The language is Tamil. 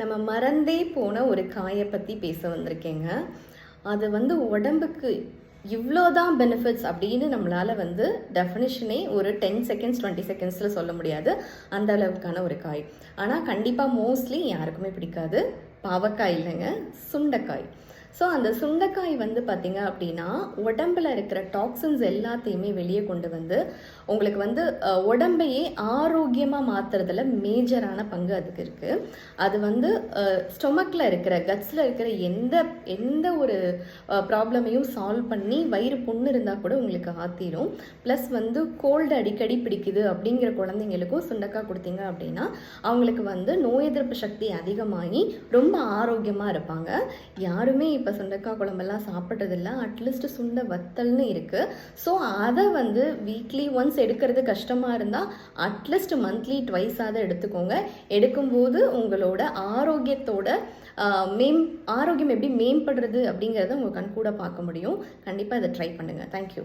நம்ம மறந்தே போன ஒரு காயை பற்றி பேச வந்திருக்கேங்க. அது உடம்புக்கு இவ்வளோ தான் பெனிஃபிட்ஸ் அப்படின்னு நம்மளால் டெஃபினிஷனே ஒரு 10 செகண்ட்ஸ் 20 செகண்ட்ஸில் சொல்ல முடியாது. அந்த அளவுக்கான ஒரு காய். ஆனால் கண்டிப்பாக மோஸ்ட்லி யாருக்குமே பிடிக்காது. பாவக்காய் இல்லைங்க, சுண்டைக்காய். ஸோ அந்த சுண்டைக்காய் பார்த்திங்க அப்படின்னா உடம்பில் இருக்கிற டாக்ஸின்ஸ் எல்லாத்தையுமே வெளியே கொண்டு உங்களுக்கு உடம்பையே ஆரோக்கியமாக மாற்றுறதுல மேஜரான பங்கு அதுக்கு இருக்குது. அது ஸ்டொமக்கில் இருக்கிற கட்ஸில் இருக்கிற எந்த ஒரு ப்ராப்ளமையும் சால்வ் பண்ணி வயிறு புண்ணு இருந்தால் கூட உங்களுக்கு ஆற்றிடும். ப்ளஸ் கோல்டு அடிக்கடி பிடிக்குது அப்படிங்கிற குழந்தைங்களுக்கும் சுண்டைக்காய் கொடுத்தீங்க அப்படின்னா அவங்களுக்கு நோய் எதிர்ப்பு சக்தி அதிகமாகி ரொம்ப ஆரோக்கியமாக இருப்பாங்க. யாருமே இப்போ சுண்டைக்காய் குழம்பெல்லாம் சாப்பிட்றதில்ல. அட்லீஸ்ட் சுண்டை வத்தல்னு இருக்குது. ஸோ அதை வீக்லி ஒன்ஸ் எடுக்கிறது கஷ்டமாக இருந்தால் அட்லீஸ்ட் மந்த்லி ட்வைஸாவது எடுத்துக்கோங்க. எடுக்கும்போது உங்களோட ஆரோக்கியத்தோட ஆரோக்கியம் எப்படி மேம்படுறது அப்படிங்கிறத உங்கள் கண் கூட பார்க்க முடியும். கண்டிப்பாக இதை ட்ரை பண்ணுங்கள். தேங்க்யூ.